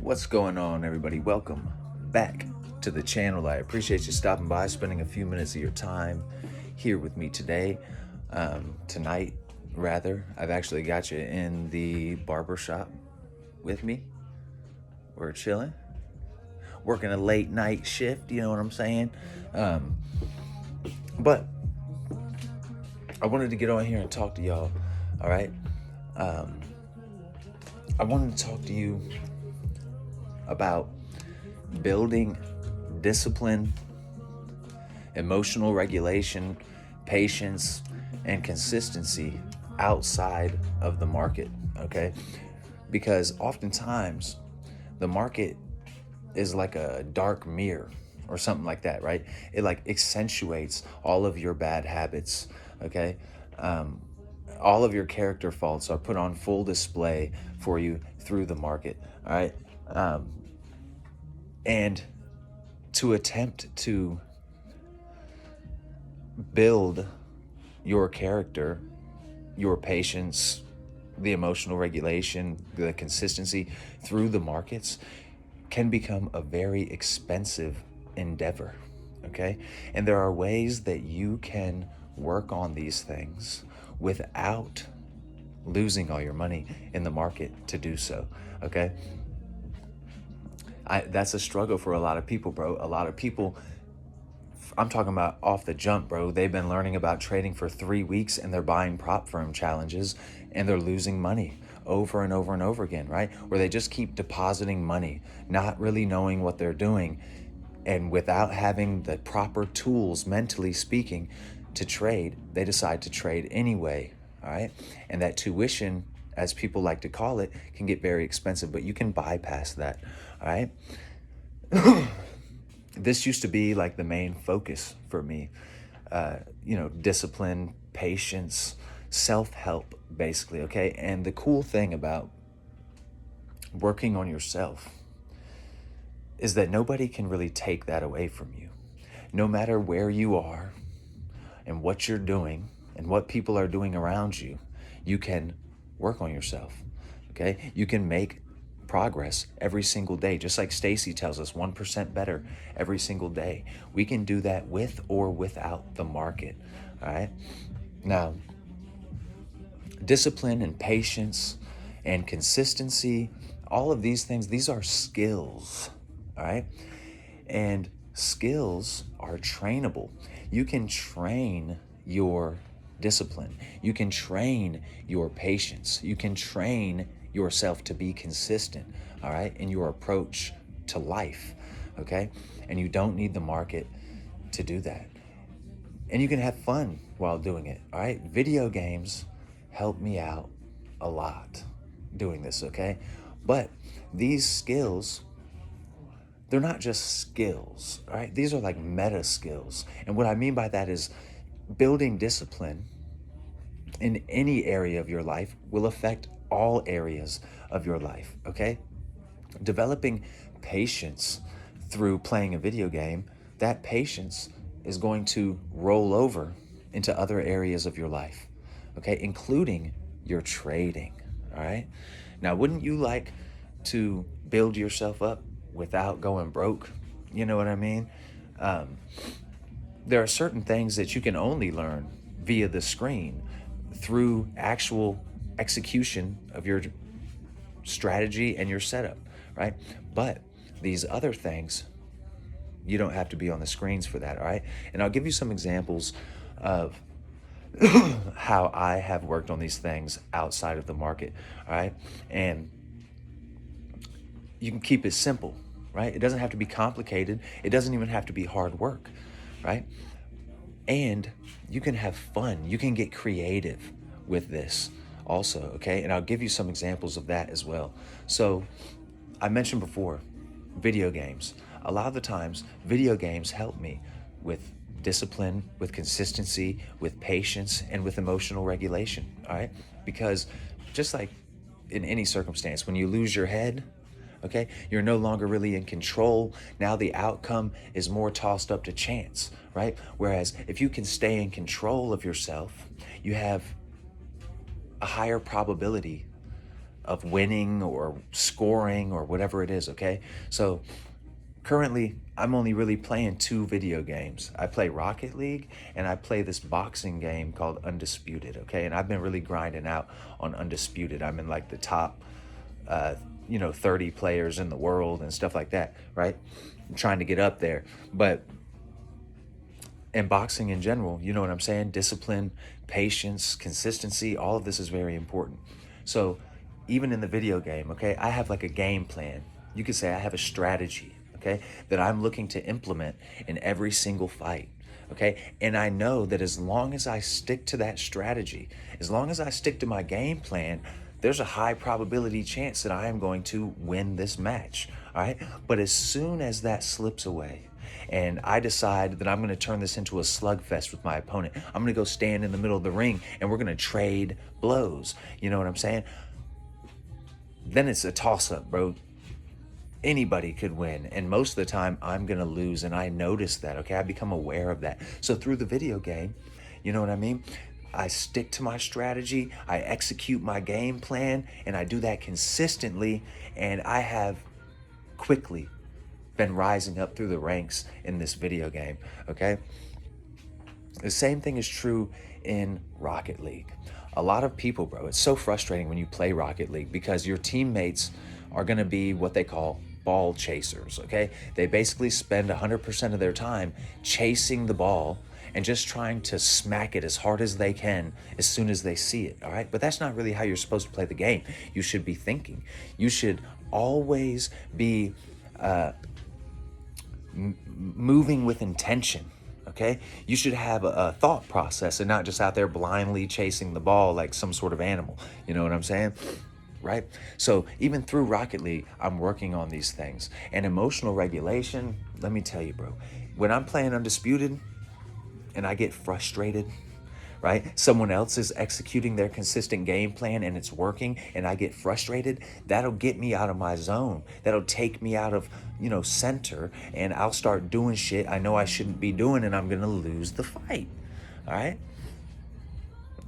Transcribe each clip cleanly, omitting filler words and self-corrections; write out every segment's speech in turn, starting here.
What's going on, everybody? Welcome back to the channel. I appreciate you stopping by, spending a few minutes of your time here with me today. Tonight, rather, I've actually got you in the barber shop with me. We're chilling, working a late night shift, you know what I'm saying? But I wanted to get on here and talk to y'all, all right? I wanted to talk to you about building discipline, emotional regulation, patience, and consistency outside of the market, okay? Because oftentimes the market is like a dark mirror or something like that, right? It like accentuates all of your bad habits, okay? All of your character faults are put on full display for you through the market, all right? And to attempt to build your character, your patience, the emotional regulation, the consistency through the markets can become a very expensive endeavor, okay? And there are ways that you can work on these things without losing all your money in the market to do so, okay? That's a struggle for a lot of people, bro. A lot of people, I'm talking about off the jump, bro. They've been learning about trading for 3 weeks and they're buying prop firm challenges and they're losing money over and over and over again, right? Where they just keep depositing money, not really knowing what they're doing. And without having the proper tools, mentally speaking, to trade, they decide to trade anyway, all right? And that tuition, as people like to call it, can get very expensive, but you can bypass that, all right? This used to be like the main focus for me, discipline, patience, self-help, basically, okay? And the cool thing about working on yourself is that nobody can really take that away from you. No matter where you are and what you're doing and what people are doing around you, you can work on yourself, okay? You can make progress every single day, just like Stacy tells us, 1% better every single day. We can do that with or without the market, all right? Now, discipline and patience and consistency, all of these things, these are skills, all right? And skills are trainable. You can train your discipline. You can train your patience. You can train yourself to be consistent, all right, in your approach to life, okay? And you don't need the market to do that. And you can have fun while doing it, all right? Video games help me out a lot doing this, okay? But these skills, they're not just skills, all right? These are like meta skills. And what I mean by that is building discipline in any area of your life will affect all areas of your life, okay? Developing patience through playing a video game, that patience is going to roll over into other areas of your life, okay? Including your trading, all right? Now, wouldn't you like to build yourself up without going broke? You know what I mean? There are certain things that you can only learn via the screen through actual execution of your strategy and your setup, right? But these other things, you don't have to be on the screens for that, all right? And I'll give you some examples of how I have worked on these things outside of the market, all right? And you can keep it simple, right? It doesn't have to be complicated. It doesn't even have to be hard work, right? And you can have fun. You can get creative with this also, okay? And I'll give you some examples of that as well. So I mentioned before, video games. A lot of the times, video games help me with discipline, with consistency, with patience, and with emotional regulation, all right? Because just like in any circumstance, when you lose your head, okay, you're no longer really in control. Now the outcome is more tossed up to chance, right? Whereas if you can stay in control of yourself, you have a higher probability of winning or scoring or whatever it is, okay? So currently, I'm only really playing 2 video games. I play Rocket League and I play this boxing game called Undisputed, okay? And I've been really grinding out on Undisputed. I'm in like the top, 30 players in the world and stuff like that, right? I'm trying to get up there. But in boxing in general, you know what I'm saying? Discipline, patience, consistency, all of this is very important. So even in the video game, okay, I have like a game plan. You could say I have a strategy, okay, that I'm looking to implement in every single fight, okay? And I know that as long as I stick to that strategy, as long as I stick to my game plan, there's a high probability chance that I am going to win this match, all right? But as soon as that slips away, and I decide that I'm going to turn this into a slugfest with my opponent, I'm going to go stand in the middle of the ring and we're going to trade blows. You know what I'm saying? Then it's a toss-up, bro. Anybody could win, and most of the time I'm gonna lose, and I notice that, okay? I become aware of that. So through the video game, you know what I mean? I stick to my strategy, I execute my game plan, and I do that consistently, and I have quickly been rising up through the ranks in this video game, okay? The same thing is true in Rocket League. A lot of people, bro, it's so frustrating when you play Rocket League because your teammates are going to be what they call ball chasers, okay? They basically spend 100% of their time chasing the ball and just trying to smack it as hard as they can as soon as they see it, all right? But that's not really how you're supposed to play the game. You should be thinking. You should always be moving with intention, okay? You should have a thought process and not just out there blindly chasing the ball like some sort of animal. You know what I'm saying? Right? So even through Rocket League, I'm working on these things. And emotional regulation, let me tell you, bro, when I'm playing Undisputed and I get frustrated, right? Someone else is executing their consistent game plan and it's working and I get frustrated, that'll get me out of my zone. That'll take me out of, center, and I'll start doing shit I know I shouldn't be doing, and I'm going to lose the fight. All right?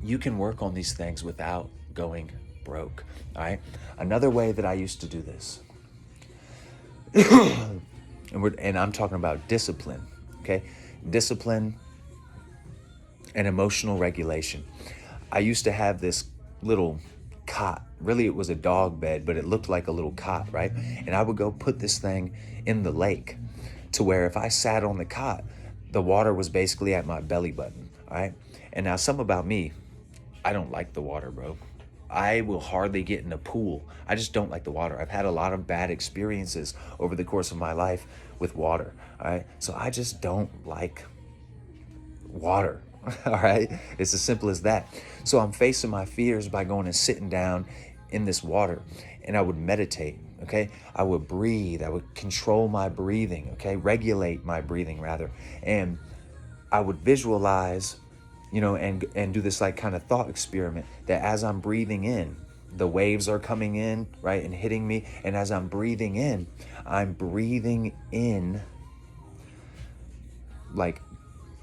You can work on these things without going broke. All right? Another way that I used to do this, and I'm talking about discipline, okay? Discipline and emotional regulation. I used to have this little cot. Really, it was a dog bed, but it looked like a little cot, right? And I would go put this thing in the lake to where if I sat on the cot, the water was basically at my belly button, all right? And now, some about me, I don't like the water, bro. I will hardly get in a pool. I just don't like the water. I've had a lot of bad experiences over the course of my life with water, all right? So I just don't like water. All right, it's as simple as that. So I'm facing my fears by going and sitting down in this water, and I would meditate. Okay, I would breathe. I would control my breathing. Okay, regulate my breathing rather, and I would visualize, and do this like kind of thought experiment that as I'm breathing in, the waves are coming in, right, and hitting me, and as I'm breathing in like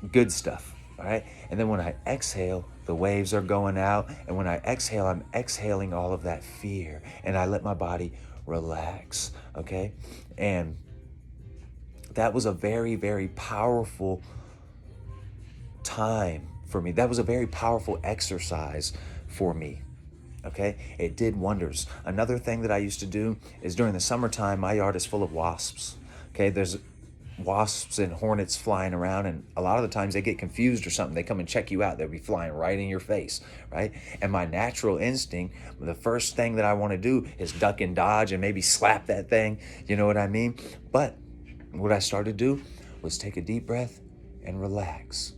good stuff. All right. And then when I exhale, the waves are going out. And when I exhale, I'm exhaling all of that fear. And I let my body relax. Okay. And that was a very, very powerful time for me. That was a very powerful exercise for me. Okay. It did wonders. Another thing that I used to do is during the summertime, my yard is full of wasps. Okay. There's wasps and hornets flying around, and a lot of the times they get confused or something. They come and check you out. They'll be flying right in your face, right? And my natural instinct, the first thing that I want to do is duck and dodge and maybe slap that thing. You know what I mean? But what I started to do was take a deep breath and relax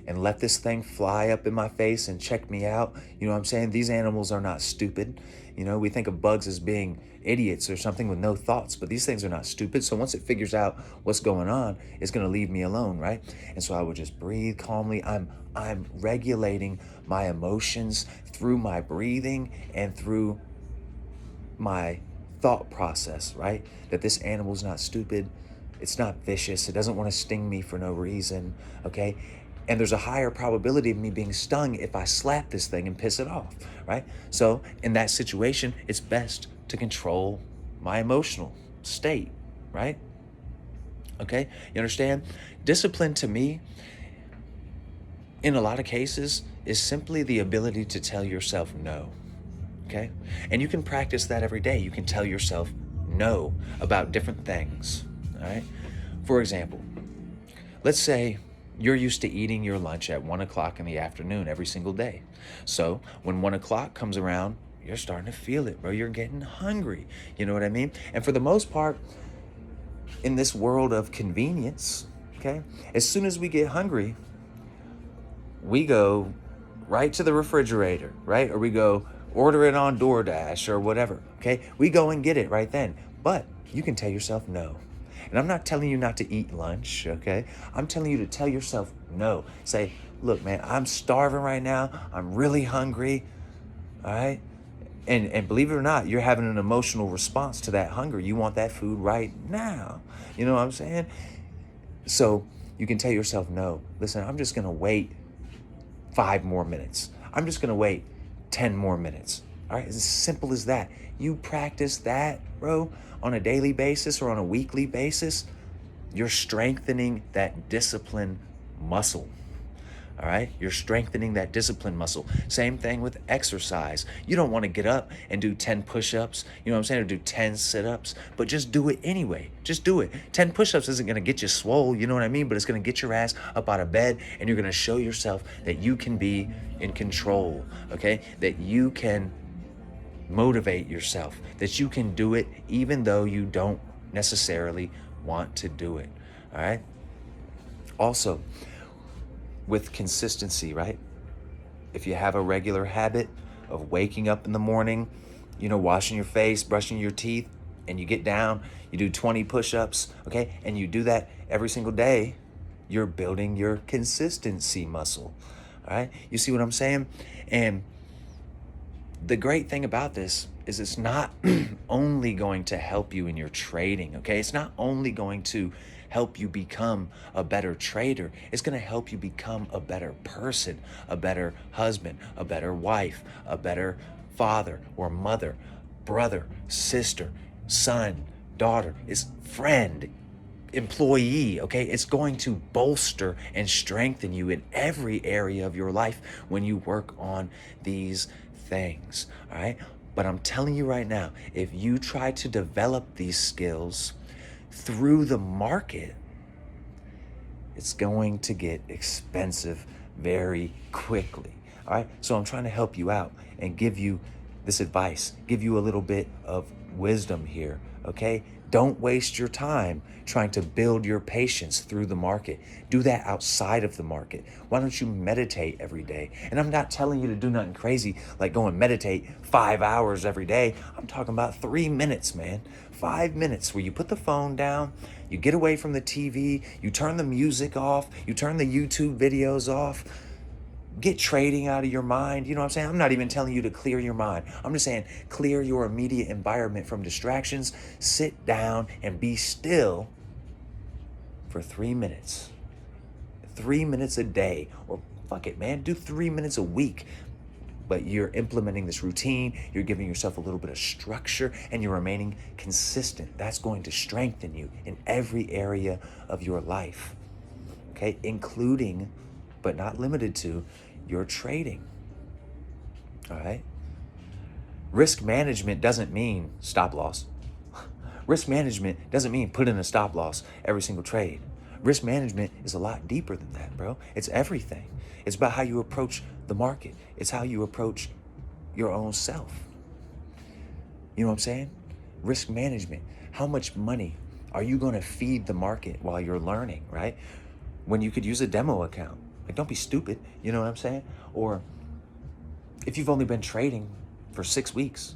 and let this thing fly up in my face and check me out. You know what I'm saying? These animals are not stupid. We think of bugs as being idiots or something with no thoughts, but these things are not stupid. So once it figures out what's going on, it's going to leave me alone, right? And so I would just breathe calmly. I'm regulating my emotions through my breathing and through my thought process, right? That this animal's not stupid. It's not vicious. It doesn't want to sting me for no reason, okay? And there's a higher probability of me being stung if I slap this thing and piss it off, right? So in that situation, it's best to control my emotional state, right? Okay, you understand? Discipline to me, in a lot of cases, is simply the ability to tell yourself no, okay? And you can practice that every day. You can tell yourself no about different things, all right? For example, let's say you're used to eating your lunch at 1 o'clock in the afternoon every single day. So when 1 o'clock comes around, you're starting to feel it, bro. You're getting hungry. You know what I mean? And for the most part, in this world of convenience, okay, as soon as we get hungry, we go right to the refrigerator, right? Or we go order it on DoorDash or whatever, okay? We go and get it right then. But you can tell yourself no. And I'm not telling you not to eat lunch, okay? I'm telling you to tell yourself no. Say, look, man, I'm starving right now. I'm really hungry, all right? And believe it or not, you're having an emotional response to that hunger. You want that food right now. You know what I'm saying? So you can tell yourself no. Listen, I'm just going to wait 5 more minutes. I'm just going to wait 10 more minutes. All right? It's as simple as that. You practice that, bro, on a daily basis or on a weekly basis, you're strengthening that discipline muscle. All right? You're strengthening that discipline muscle. Same thing with exercise. You don't want to get up and do 10 push-ups, you know what I'm saying, or do 10 sit-ups, but just do it anyway. Just do it. 10 push-ups isn't going to get you swole, you know what I mean, but it's going to get your ass up out of bed, and you're going to show yourself that you can be in control, okay? That you can motivate yourself, that you can do it even though you don't necessarily want to do it, all right? Also, with consistency, right? If you have a regular habit of waking up in the morning, you know, washing your face, brushing your teeth, and you get down, you do 20 push-ups, okay? And you do that every single day, you're building your consistency muscle, all right? You see what I'm saying? And the great thing about this is it's not only going to help you in your trading, okay? It's not only going to help you become a better trader. It's going to help you become a better person, a better husband, a better wife, a better father or mother, brother, sister, son, daughter, is friend, employee, okay? It's going to bolster and strengthen you in every area of your life when you work on these things, all right? But I'm telling you right now, if you try to develop these skills through the market, it's going to get expensive very quickly, all right? So I'm trying to help you out and give you this advice, give you a little bit of wisdom here, okay? Don't waste your time trying to build your patience through the market. Do that outside of the market. Why don't you meditate every day? And I'm not telling you to do nothing crazy like go and meditate 5 hours every day. I'm talking about 3 minutes, man. 5 minutes where you put the phone down, you get away from the TV, you turn the music off, you turn the YouTube videos off. Get trading out of your mind. You know what I'm saying? I'm not even telling you to clear your mind. I'm just saying clear your immediate environment from distractions. Sit down and be still for 3 minutes. 3 minutes a day. Or fuck it, man. Do 3 minutes a week. But you're implementing this routine. You're giving yourself a little bit of structure and you're remaining consistent. That's going to strengthen you in every area of your life. Okay? Including, but not limited to, your trading. All right? Risk management doesn't mean stop loss. Risk management doesn't mean put in a stop loss every single trade. Risk management is a lot deeper than that, bro. It's everything. It's about how you approach the market. It's how you approach your own self. You know what I'm saying? Risk management. How much money are you going to feed the market while you're learning, right? When you could use a demo account. Like, don't be stupid, you know what I'm saying? Or if you've only been trading for 6 weeks,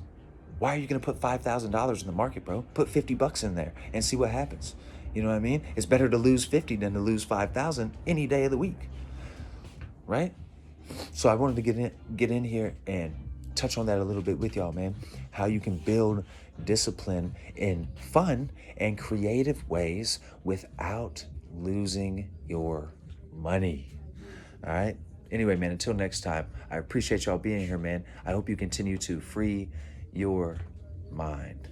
why are you gonna put $5,000 in the market, bro? Put 50 bucks in there and see what happens. You know what I mean? It's better to lose 50 than to lose 5,000 any day of the week, right? So I wanted to get in here and touch on that a little bit with y'all, man. How you can build discipline in fun and creative ways without losing your money. All right. Anyway, man, until next time, I appreciate y'all being here, man. I hope you continue to free your mind.